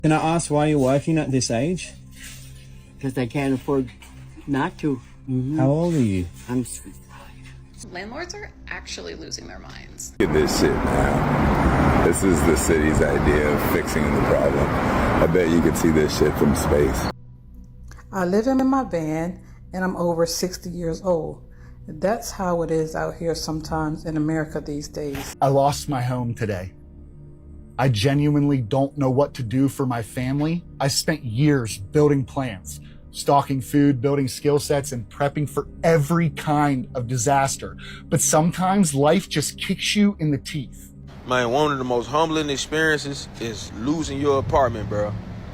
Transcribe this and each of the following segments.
Can I ask why you're working at this age? Because I can't afford not to. How old are you? I'm Landlords are actually losing their minds. Look at this shit now. This is the city's idea of fixing the problem. I bet you could see this shit from space. I live in my van and I'm over 60 years old. That's how it is out here sometimes in America these days. I lost my home today. I genuinely don't know what to do for my family. I spent years building plans, stocking food, building skill sets, and prepping for every kind of disaster. But sometimes life just kicks you in the teeth. Man, one of the most humbling experiences is losing your apartment, bro.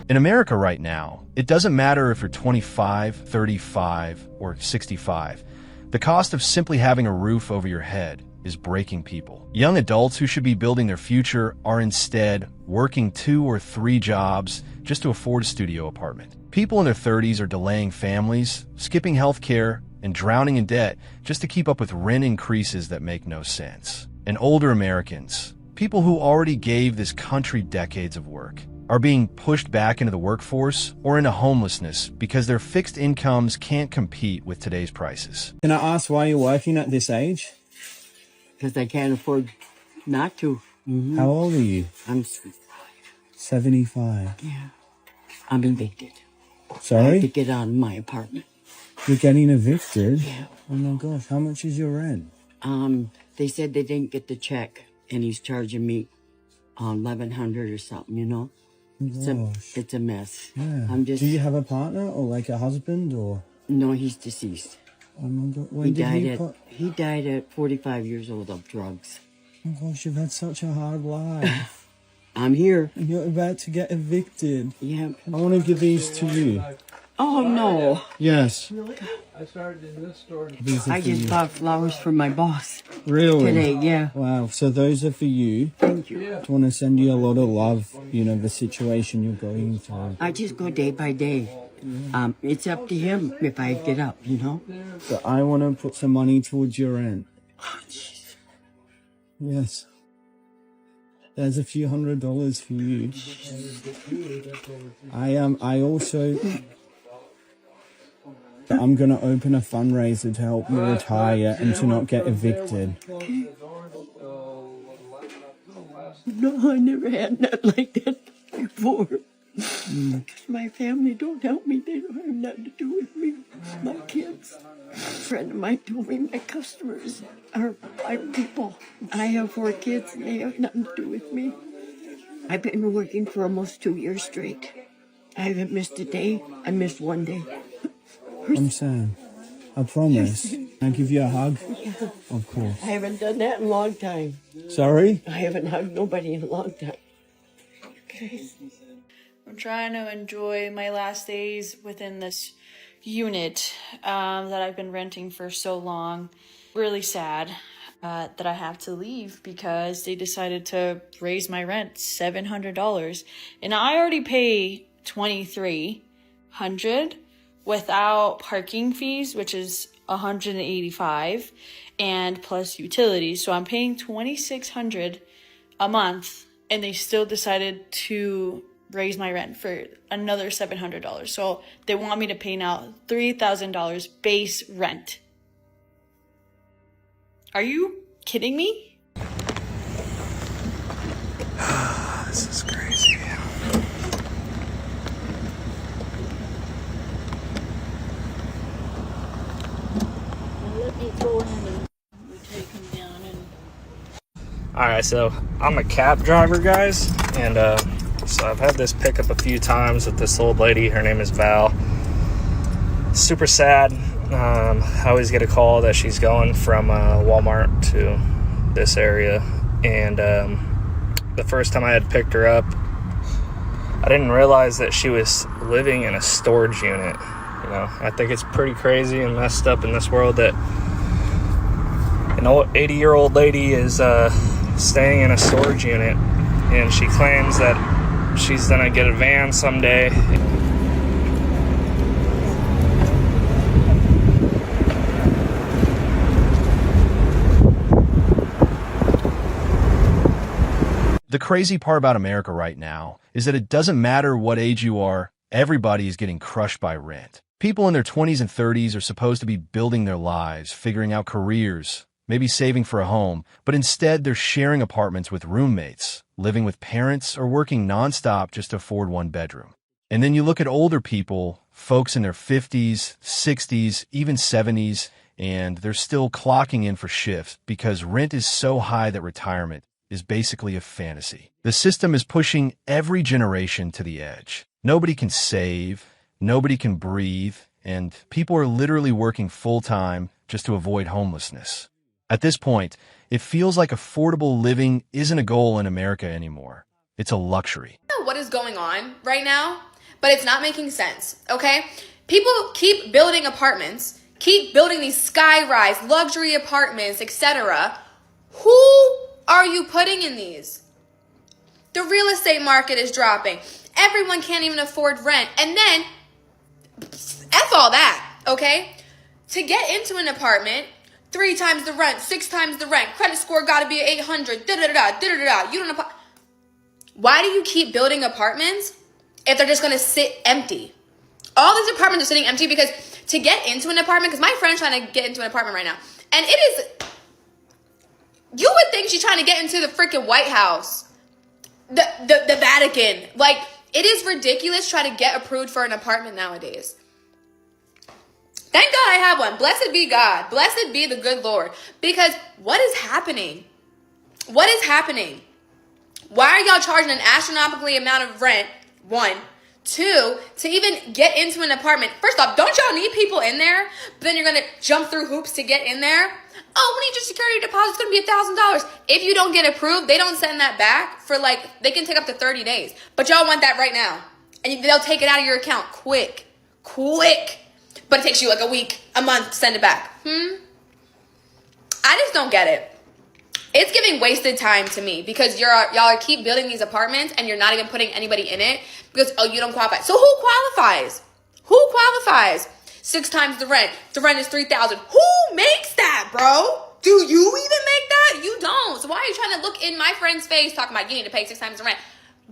In America right now, it doesn't matter if you're 25, 35, or 65. The cost of simply having a roof over your head is breaking people. Young adults who should be building their future are instead working 2 or 3 jobs just to afford a studio apartment. People in their 30s are delaying families, skipping health care, and drowning in debt just to keep up with rent increases that make no sense. And older Americans, people who already gave this country decades of work, are being pushed back into the workforce or into homelessness because their fixed incomes can't compete with today's prices. Can I ask why you're working at this age? Because I can't afford not to. How old are you? I'm 75. Yeah. I'm evicted. I have to Sorry? get out of my apartment. You're getting evicted? Yeah. Oh my gosh, how much is your rent? They said they didn't get the check, and he's charging me $1,100 or something, you know? It's a mess. Yeah. I'm just... Do you have a partner or like a husband or? No, he's deceased. Oh my god, when did He died at 45 years old of drugs. Oh gosh, you've had such a hard life. I'm here. And you're about to get evicted. Yeah. I want to give these to you. Oh, no. Yes. I started in this store. I just bought flowers for my boss. Really? Today, yeah. Wow, so those are for you. Thank you. I want to send you a lot of love, you know, the situation you're going through. I just go day by day. It's up to him if I get up, you know? But I want to put some money towards your rent. Oh, jeez. Yes. There's a few $100s for you. I'm going to open a fundraiser to help you retire and to not get evicted. No, I never had nothing like that before. My family don't help me. They don't have nothing to do with me. My kids. A friend of mine told me my customers are my people. I have 4 kids and they have nothing to do with me. I've been working for almost 2 years straight. I haven't missed a day. I missed 1 day. I'm Sam. I promise. I'll give you a hug. Yeah. Of course. I haven't done that in a long time. Sorry? I haven't hugged nobody in a long time. Okay. I'm trying to enjoy my last days within this unit that I've been renting for so long. Really sad that I have to leave because they decided to raise my rent $700. And I already pay $2,300 without parking fees, which is $185, and plus utilities. So I'm paying $2,600 a month, and they still decided to raise my rent for another $700. So they want me to pay now $3,000 base rent. Are you kidding me? This is crazy. Alright, so I'm a cab driver, guys, and so I've had this pickup a few times with this old lady. Her name is Val. Super sad. I always get a call that she's going from Walmart to this area, and the first time I had picked her up, I didn't realize that she was living in a storage unit. You know, I think it's pretty crazy and messed up in this world that an old 80-year-old lady is staying in a storage unit, and she claims that she's gonna get a van someday. The crazy part about America right now is that it doesn't matter what age you are, everybody is getting crushed by rent. People in their 20s and 30s are supposed to be building their lives, figuring out careers, maybe saving for a home, but instead they're sharing apartments with roommates, living with parents, or working nonstop just to afford one bedroom. And then you look at older people, folks in their 50s, 60s, even 70s, and they're still clocking in for shifts because rent is so high that retirement is basically a fantasy. The system is pushing every generation to the edge. Nobody can save, nobody can breathe, and people are literally working full-time just to avoid homelessness. At this point, it feels like affordable living isn't a goal in America anymore. It's a luxury. I don't know what is going on right now, but it's not making sense, okay? People keep building apartments, keep building these sky-rise luxury apartments, etc. Who are you putting in these? The real estate market is dropping. Everyone can't even afford rent. And then, F all that, okay? To get into an apartment, 3 times the rent, 6 times the rent, credit score gotta be 800, da-da-da-da, da-da-da-da. You don't. Why do you keep building apartments if they're just gonna sit empty? All these apartments are sitting empty because to get into an apartment, because my friend's trying to get into an apartment right now, and it is, you would think she's trying to get into the freaking White House, the Vatican. Like, it is ridiculous trying to get approved for an apartment nowadays. Thank God I have one. Blessed be God. Blessed be the good Lord. Because what is happening? What is happening? Why are y'all charging an astronomically amount of rent? 1. 2, to even get into an apartment. First off, don't y'all need people in there? But then you're going to jump through hoops to get in there? Oh, we need your security deposit. It's going to be $1,000. If you don't get approved, they don't send that back for they can take up to 30 days. But y'all want that right now. And they'll take it out of your account quick. But it takes you a week, a month to send it back. I just don't get it. It's giving wasted time to me because y'all keep building these apartments and you're not even putting anybody in it because, oh, you don't qualify. So who qualifies? Who qualifies? 6 times the rent. The rent is $3,000. Who makes that, bro? Do you even make that? You don't. So why are you trying to look in my friend's face talking about you need to pay 6 times the rent?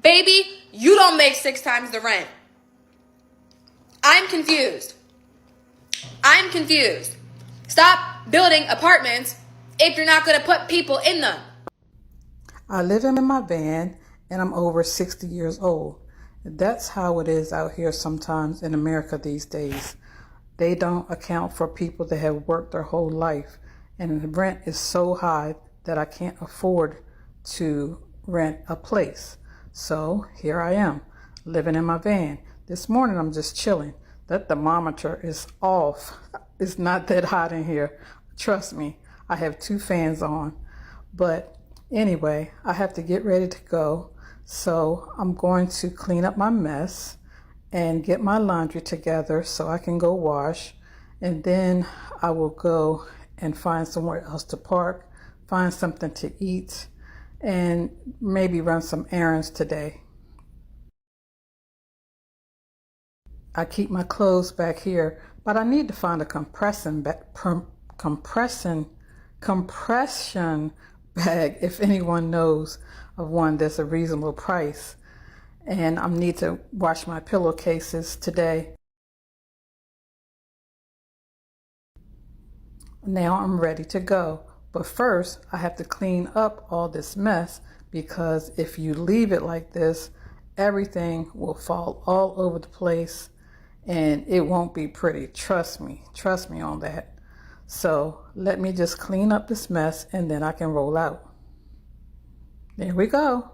Baby, you don't make 6 times the rent. I'm confused. Stop building apartments if you're not going to put people in them. I live in my van and I'm over 60 years old. That's how it is out here sometimes in America these days. They don't account for people that have worked their whole life, and the rent is so high that I can't afford to rent a place. So here I am living in my van. This morning I'm just chilling. That thermometer is off. It's not that hot in here. Trust me, I have 2 fans on. But anyway, I have to get ready to go. So I'm going to clean up my mess and get my laundry together so I can go wash. And then I will go and find somewhere else to park, find something to eat, and maybe run some errands today. I keep my clothes back here, but I need to find a compression bag if anyone knows of one that's a reasonable price. And I need to wash my pillowcases today. Now I'm ready to go. But first, I have to clean up all this mess because if you leave it like this, everything will fall all over the place and it won't be pretty. Trust me on that. So let me just clean up this mess and then I can roll out. There we go.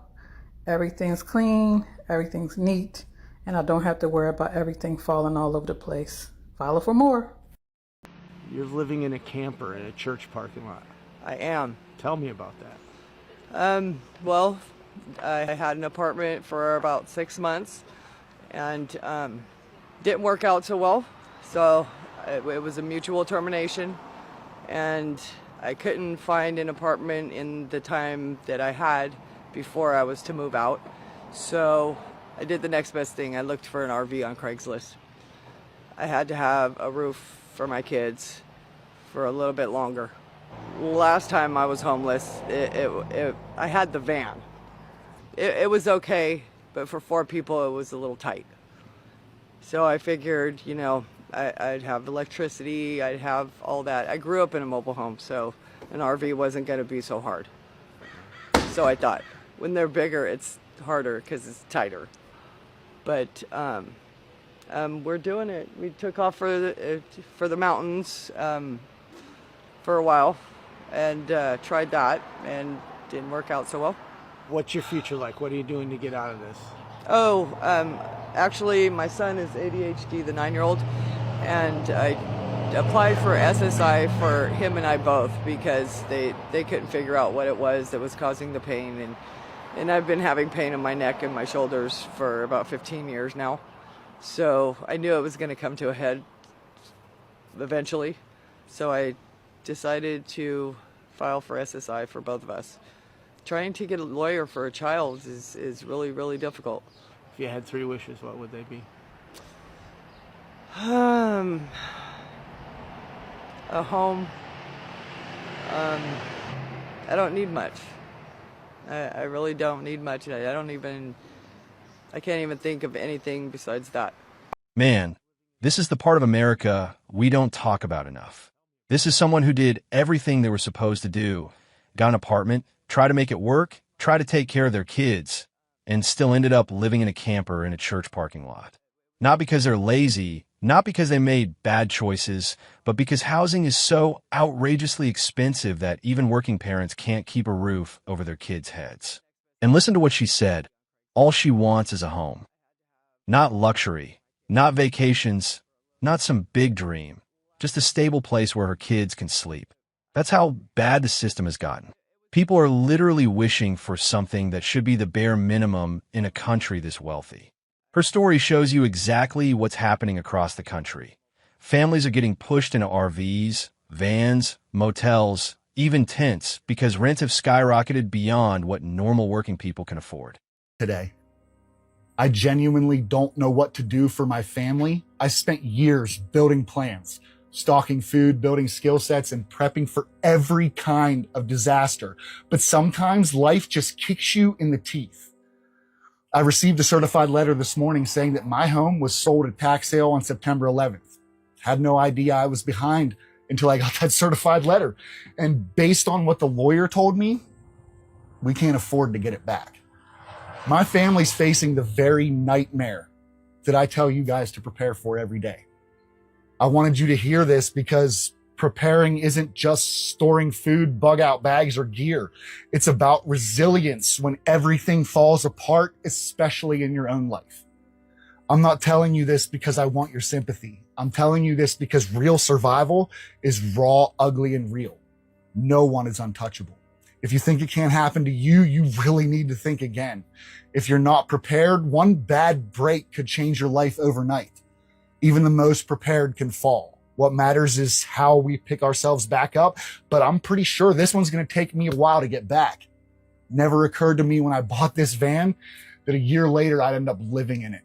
Everything's clean, everything's neat, and I don't have to worry about everything falling all over the place. Follow for more. You're living in a camper in a church parking lot. I am. Tell me about that. Well, I had an apartment for about 6 months and didn't work out so well. So it was a mutual termination and I couldn't find an apartment in the time that I had before I was to move out. So I did the next best thing. I looked for an RV on Craigslist. I had to have a roof for my kids for a little bit longer. Last time I was homeless, I had the van. it was okay, but for 4 people, it was a little tight. So I figured, you know, I'd have electricity, I'd have all that. I grew up in a mobile home, so an RV wasn't going to be so hard. So I thought, when they're bigger, it's harder because it's tighter. But we're doing it. We took off for the mountains for a while and tried that, and didn't work out so well. What's your future like? What are you doing to get out of this? Oh, actually, my son is ADHD, the 9-year-old, and I applied for SSI for him and I both because they couldn't figure out what it was that was causing the pain, and I've been having pain in my neck and my shoulders for about 15 years now. So I knew it was going to come to a head eventually. So I decided to file for SSI for both of us. Trying to get a lawyer for a child is really, really difficult. If you had 3 wishes, what would they be? A home. I don't need much. I really don't need much. I can't even think of anything besides that. Man, this is the part of America we don't talk about enough. This is someone who did everything they were supposed to do. Got an apartment, tried to make it work, tried to take care of their kids, and still ended up living in a camper in a church parking lot. Not because they're lazy, not because they made bad choices, but because housing is so outrageously expensive that even working parents can't keep a roof over their kids' heads. And listen to what she said. All she wants is a home. Not luxury, not vacations, not some big dream, just a stable place where her kids can sleep. That's how bad the system has gotten. People are literally wishing for something that should be the bare minimum in a country this wealthy. Her story shows you exactly what's happening across the country. Families are getting pushed into RVs, vans, motels, even tents because rents have skyrocketed beyond what normal working people can afford. Today, I genuinely don't know what to do for my family. I spent years building plans, stocking food, building skill sets, and prepping for every kind of disaster. But sometimes life just kicks you in the teeth. I received a certified letter this morning saying that my home was sold at tax sale on September 11th. Had no idea I was behind until I got that certified letter. And based on what the lawyer told me, we can't afford to get it back. My family's facing the very nightmare that I tell you guys to prepare for every day. I wanted you to hear this because preparing isn't just storing food, bug out bags, or gear. It's about resilience when everything falls apart, especially in your own life. I'm not telling you this because I want your sympathy. I'm telling you this because real survival is raw, ugly, and real. No one is untouchable. If you think it can't happen to you, you really need to think again. If you're not prepared, one bad break could change your life overnight. Even the most prepared can fall. What matters is how we pick ourselves back up, but I'm pretty sure this one's going to take me a while to get back. Never occurred to me when I bought this van that a year later I'd end up living in it.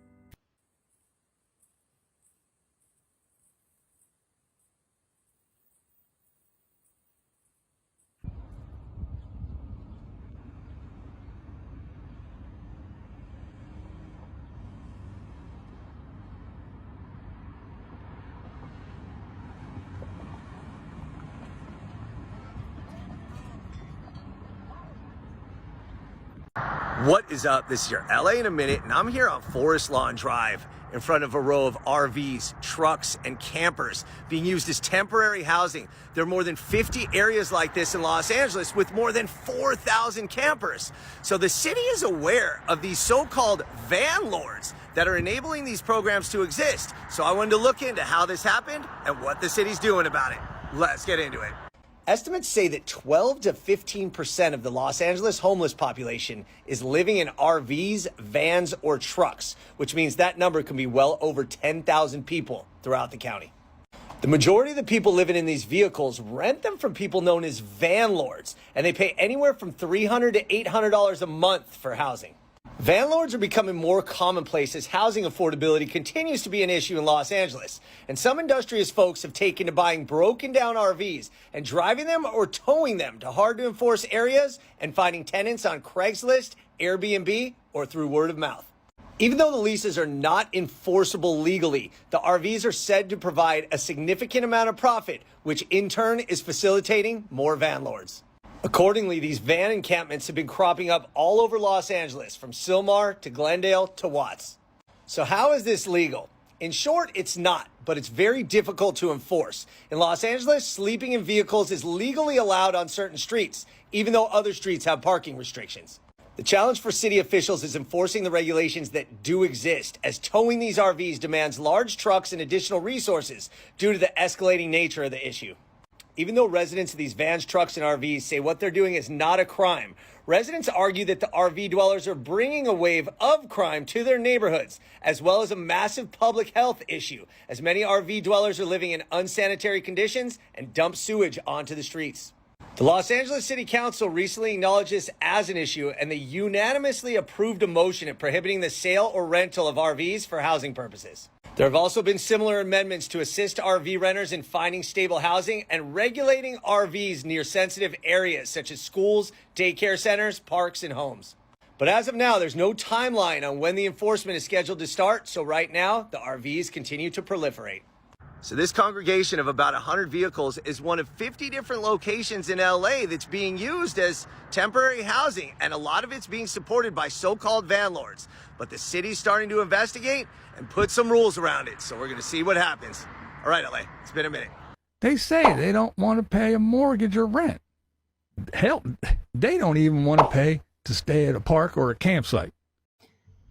What is up? This is your LA in a minute, and I'm here on Forest Lawn Drive in front of a row of RVs, trucks, and campers being used as temporary housing. There are more than 50 areas like this in Los Angeles with more than 4,000 campers. So the city is aware of these so-called vanlords that are enabling these programs to exist. So I wanted to look into how this happened and what the city's doing about it. Let's get into it. Estimates say that 12 to 15% of the Los Angeles homeless population is living in RVs, vans, or trucks, which means that number can be well over 10,000 people throughout the county. The majority of the people living in these vehicles rent them from people known as vanlords, and they pay anywhere from $300 to $800 a month for housing. Vanlords are becoming more commonplace as housing affordability continues to be an issue in Los Angeles. And some industrious folks have taken to buying broken down RVs and driving them or towing them to hard to enforce areas and finding tenants on Craigslist, Airbnb, or through word of mouth. Even though the leases are not enforceable legally, the RVs are said to provide a significant amount of profit, which in turn is facilitating more vanlords. Accordingly, these van encampments have been cropping up all over Los Angeles, from Sylmar to Glendale to Watts. So how is this legal? In short, it's not, but it's very difficult to enforce. In Los Angeles, sleeping in vehicles is legally allowed on certain streets, even though other streets have parking restrictions. The challenge for city officials is enforcing the regulations that do exist, as towing these RVs demands large trucks and additional resources due to the escalating nature of the issue. Even though residents of these vans, trucks, and RVs say what they're doing is not a crime, residents argue that the RV dwellers are bringing a wave of crime to their neighborhoods, as well as a massive public health issue, as many RV dwellers are living in unsanitary conditions and dump sewage onto the streets. The Los Angeles City Council recently acknowledged this as an issue, and they unanimously approved a motion prohibiting the sale or rental of RVs for housing purposes. There have also been similar amendments to assist RV renters in finding stable housing and regulating RVs near sensitive areas such as schools, daycare centers, parks, and homes. But as of now, there's no timeline on when the enforcement is scheduled to start, so right now, the RVs continue to proliferate. So this congregation of about 100 vehicles is one of 50 different locations in LA that's being used as temporary housing, and a lot of it's being supported by so-called vanlords. But the city's starting to investigate and put some rules around it, so we're going to see what happens. All right, LA, it's been a minute. They say they don't want to pay a mortgage or rent. Hell, they don't even want to pay to stay at a park or a campsite.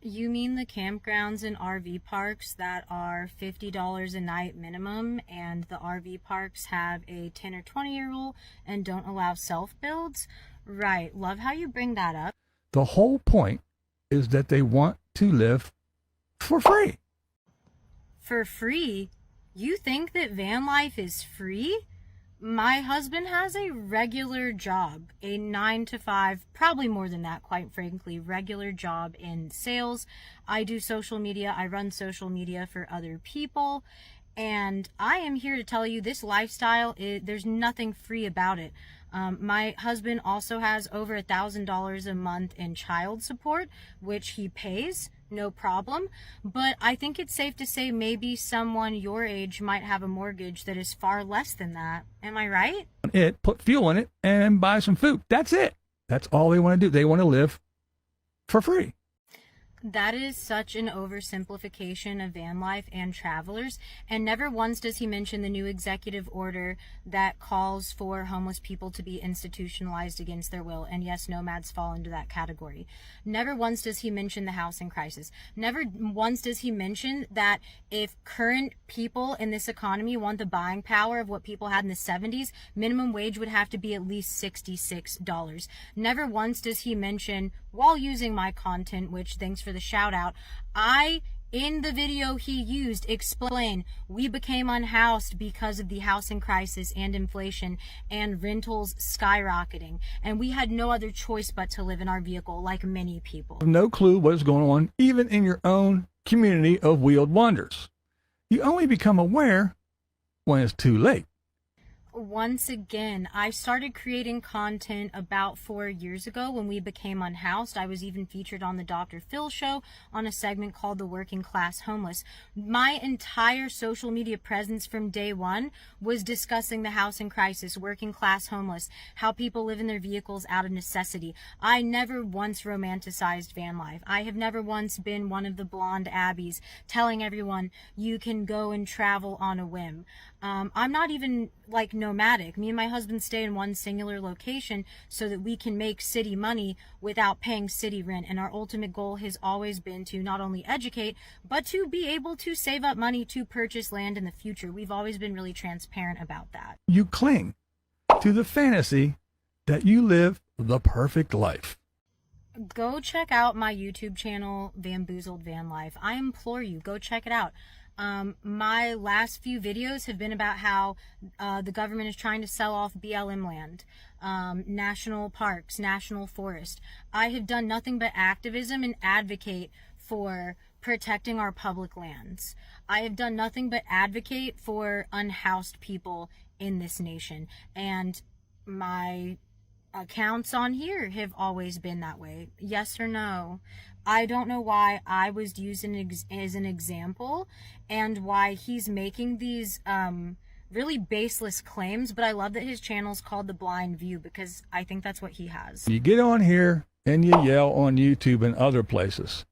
You mean the campgrounds and RV parks that are $50 a night minimum, and the RV parks have a 10 or 20-year rule and don't allow self-builds? Right, love how you bring that up. The whole point is that they want to live for free. For free? You think that van life is free? My husband has a regular job, a 9 to 5, probably more than that, quite frankly, regular job in sales. I do social media. I run social media for other people. And I am here to tell you this lifestyle, there's nothing free about it. My husband also has over $1,000 a month in child support, which he pays, no problem. But I think it's safe to say maybe someone your age might have a mortgage that is far less than that. Am I right? Put fuel in it and buy some food. That's it. That's all they want to do. They want to live for free. That is such an oversimplification of van life and travelers, and never once does he mention the new executive order that calls for homeless people to be institutionalized against their will, and yes, nomads fall into that category. Never once does he mention the housing crisis. Never once does he mention that if current people in this economy want the buying power of what people had in the 70s, minimum wage would have to be at least $66. Never once does he mention, while using my content, which thanks for the shout out, in the video he used, explain we became unhoused because of the housing crisis and inflation and rentals skyrocketing, and we had no other choice but to live in our vehicle like many people. No clue what is going on, even in your own community of wheeled wonders. You only become aware when it's too late. Once again, I started creating content about 4 years ago when we became unhoused. I was even featured on the Dr. Phil show on a segment called The Working Class Homeless. My entire social media presence from day one was discussing the housing crisis, working class homeless, how people live in their vehicles out of necessity. I never once romanticized van life. I have never once been one of the blonde Abbeys telling everyone you can go and travel on a whim. I'm not even like nomadic. Me and my husband stay in one singular location so that we can make city money without paying city rent. And our ultimate goal has always been to not only educate, but to be able to save up money to purchase land in the future. We've always been really transparent about that. You cling to the fantasy that you live the perfect life. Go check out my YouTube channel, Bamboozled Van Life. I implore you, go check it out. My last few videos have been about how the government is trying to sell off BLM land. national parks, national forest. I have done nothing but activism and advocate for protecting our public lands. I have done nothing but advocate for unhoused people in this nation. And my accounts on here have always been that way. Yes or no? I don't know why I was used as an example and why he's making these really baseless claims, but I love that his channel's called The Blind View because I think that's what he has. You get on here and you yell on YouTube and other places.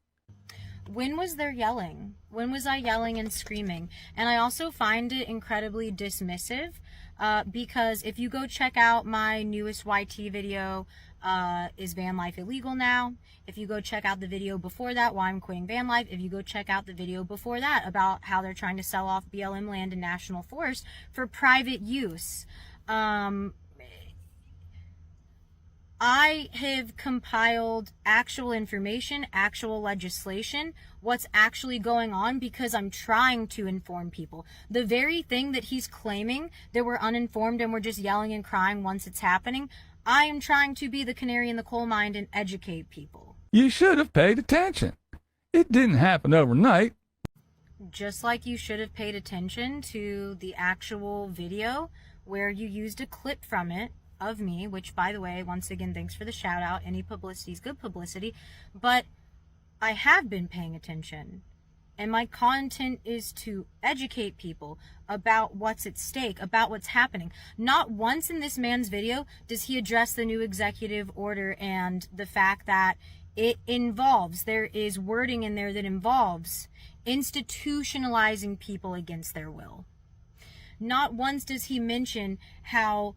When was there yelling? When was I yelling and screaming? And I also find it incredibly dismissive because if you go check out my newest YT video, is van life illegal now? If you go check out the video before that, why I'm quitting van life, if you go check out the video before that about how they're trying to sell off BLM land and national forest for private use, I have compiled actual information, actual legislation, what's actually going on because I'm trying to inform people. The very thing that he's claiming that we're uninformed and we're just yelling and crying once it's happening, I am trying to be the canary in the coal mine and educate people. You should have paid attention. It didn't happen overnight. Just like you should have paid attention to the actual video where you used a clip from it of me, which, by the way, once again, thanks for the shout out. Any publicity is good publicity, but I have been paying attention, and my content is to educate people about what's at stake, about what's happening. Not once in this man's video does he address the new executive order and the fact that there is wording in there that involves institutionalizing people against their will. Not once does he mention how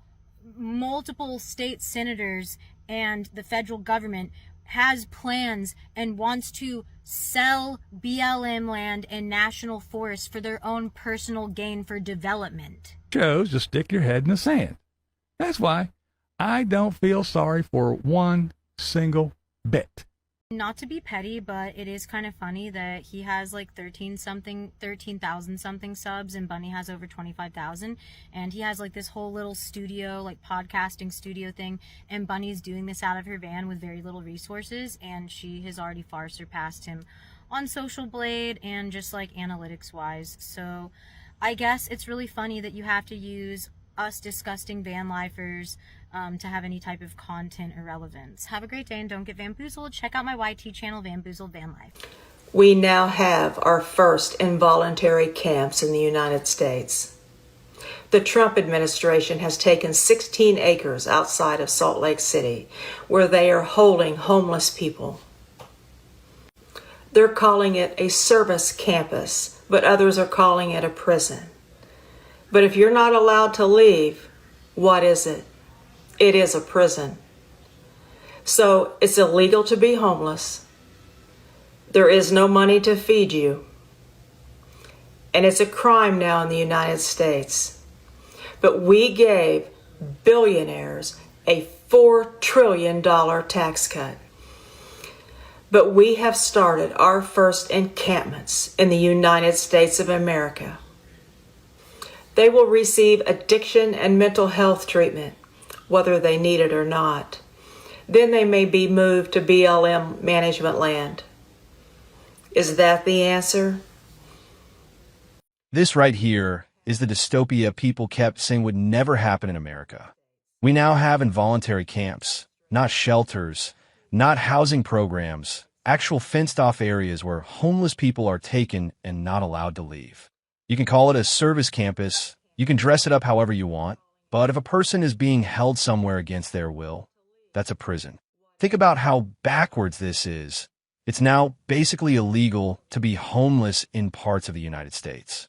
multiple state senators and the federal government has plans and wants to sell BLM land and national forests for their own personal gain for development. Chose to stick your head in the sand. That's why I don't feel sorry for one single bit. Not to be petty, but it is kind of funny that he has like 13,000 something subs and Bunny has over 25,000, and he has like this whole little studio, like podcasting studio thing, and Bunny's doing this out of her van with very little resources, and she has already far surpassed him on Social Blade and just like analytics wise. So I guess it's really funny that you have to use us disgusting van lifers to have any type of content or relevance. Have a great day and don't get bamboozled. Check out my YT channel, Bamboozled Van Life. We now have our first involuntary camps in the United States. The Trump administration has taken 16 acres outside of Salt Lake City where they are holding homeless people. They're calling it a service campus, but others are calling it a prison. But if you're not allowed to leave, what is it? It is a prison. So it's illegal to be homeless. There is no money to feed you. And it's a crime now in the United States. But we gave billionaires a $4 trillion tax cut. But we have started our first encampments in the United States of America. They will receive addiction and mental health treatment, whether they need it or not. Then they may be moved to BLM management land. Is that the answer? This right here is the dystopia people kept saying would never happen in America. We now have involuntary camps, not shelters, not housing programs, actual fenced-off areas where homeless people are taken and not allowed to leave. You can call it a service campus, you can dress it up however you want, but if a person is being held somewhere against their will, that's a prison. Think about how backwards this is. It's now basically illegal to be homeless in parts of the United States.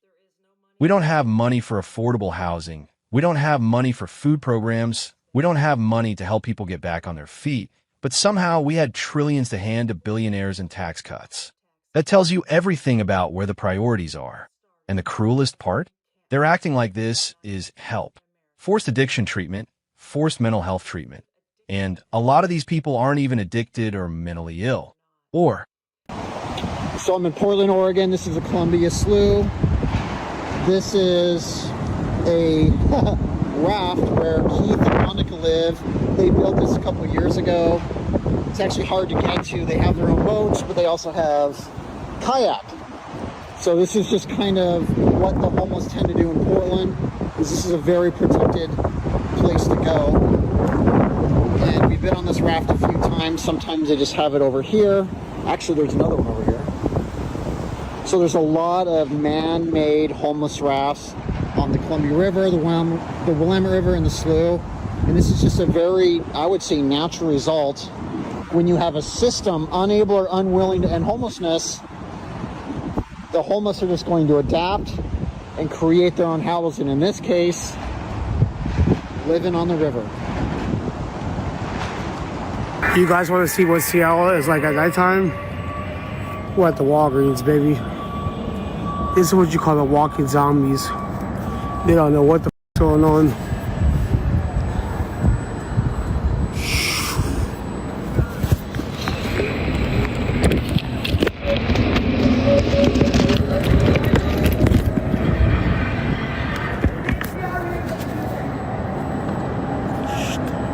We don't have money for affordable housing. We don't have money for food programs. We don't have money to help people get back on their feet. But somehow we had trillions to hand to billionaires in tax cuts. That tells you everything about where the priorities are. And the cruelest part? They're acting like this is help. Forced addiction treatment, forced mental health treatment. And a lot of these people aren't even addicted or mentally ill. Or... So I'm in Portland, Oregon. This is the Columbia Slough. This is a raft where Keith and Monica live. They built this a couple years ago. It's actually hard to get to. They have their own boats, but they also have kayak. So this is just kind of what the homeless tend to do in Portland, is this is a very protected place to go. And we've been on this raft a few times. Sometimes they just have it over here. Actually, there's another one over here. So there's a lot of man-made homeless rafts on the Columbia River, the Willamette River, and the Slough. And this is just a very, I would say, natural result when you have a system unable or unwilling to end homelessness. The homeless are just going to adapt and create their own housing. In this case, living on the river. You guys want to see what Seattle is like at nighttime? We're at the Walgreens, baby. This is what you call the walking zombies. They don't know what the f***'s going on.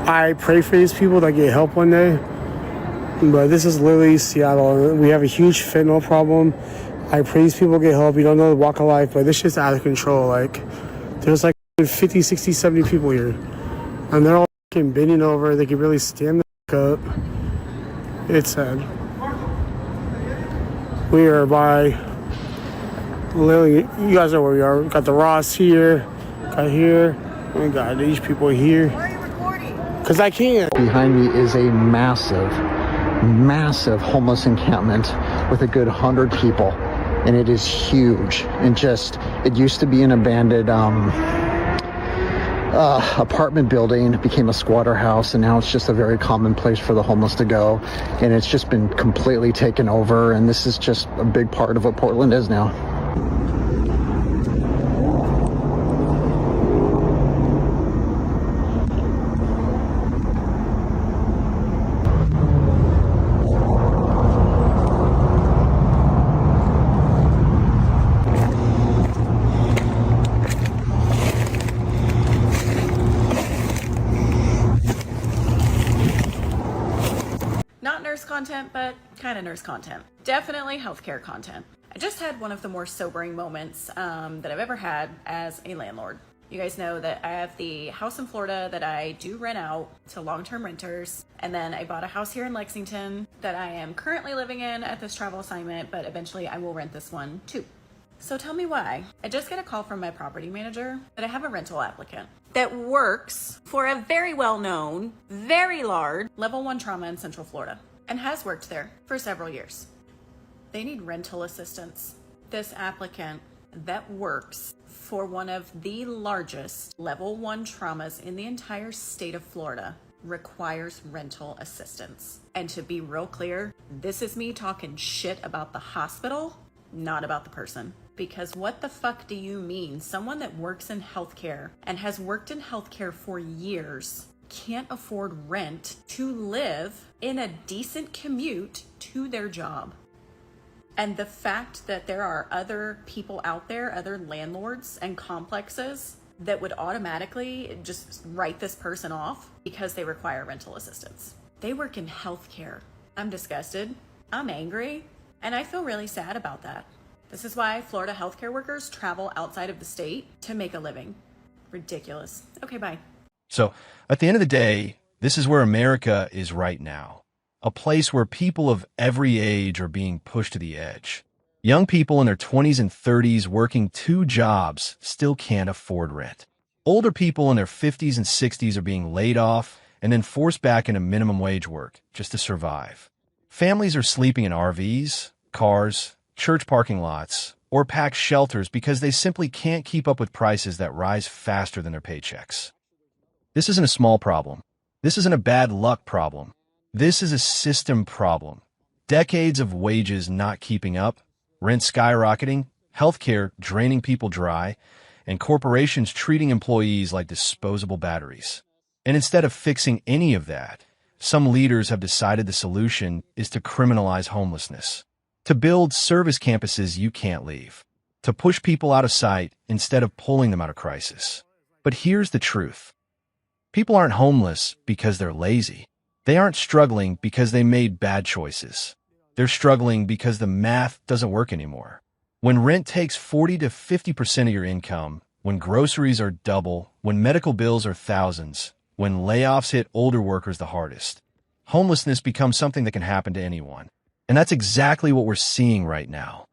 I pray for these people that get help one day, but this is literally Seattle. We have a huge fentanyl problem. I pray these people get help. You don't know the walk of life, but this shit's out of control. Like, there's like 50, 60, 70 people here, and they're all bending over. They can barely stand the up. It's sad. We are by, literally, you guys know where we are. We got the Ross here, got here, we got these people here. Because I can. Behind me is a massive, massive homeless encampment with a good 100 people. And it is huge. And just, it used to be an abandoned apartment building. It became a squatter house, and now it's just a very common place for the homeless to go. And it's just been completely taken over. And this is just a big part of what Portland is now. Content, but kind of nurse content. Definitely healthcare content. I just had one of the more sobering moments that I've ever had as a landlord. You guys know that I have the house in Florida that I do rent out to long-term renters, and then I bought a house here in Lexington that I am currently living in at this travel assignment, but eventually I will rent this one too. So tell me why. I just get a call from my property manager that I have a rental applicant that works for a very well-known, very large level 1 trauma in Central Florida, and has worked there for several years. They need rental assistance. This applicant that works for one of the largest level 1 traumas in the entire state of Florida requires rental assistance. And to be real clear, this is me talking shit about the hospital, not about the person. Because what the fuck do you mean someone that works in healthcare and has worked in healthcare for years can't afford rent to live in a decent commute to their job? And the fact that there are other people out there, other landlords and complexes that would automatically just write this person off because they require rental assistance. They work in healthcare. I'm disgusted, I'm angry, and I feel really sad about that. This is why Florida healthcare workers travel outside of the state to make a living. Ridiculous. Okay, bye. So at the end of the day, this is where America is right now. A place where people of every age are being pushed to the edge. Young people in their 20s and 30s working 2 jobs still can't afford rent. Older people in their 50s and 60s are being laid off and then forced back into minimum wage work just to survive. Families are sleeping in RVs, cars, church parking lots, or packed shelters because they simply can't keep up with prices that rise faster than their paychecks. This isn't a small problem. This isn't a bad luck problem. This is a system problem. Decades of wages not keeping up, rent skyrocketing, healthcare draining people dry, and corporations treating employees like disposable batteries. And instead of fixing any of that, some leaders have decided the solution is to criminalize homelessness, to build service campuses you can't leave, to push people out of sight instead of pulling them out of crisis. But here's the truth. People aren't homeless because they're lazy. They aren't struggling because they made bad choices. They're struggling because the math doesn't work anymore. When rent takes 40 to 50% of your income, when groceries are double, when medical bills are thousands, when layoffs hit older workers the hardest, homelessness becomes something that can happen to anyone. And that's exactly what we're seeing right now.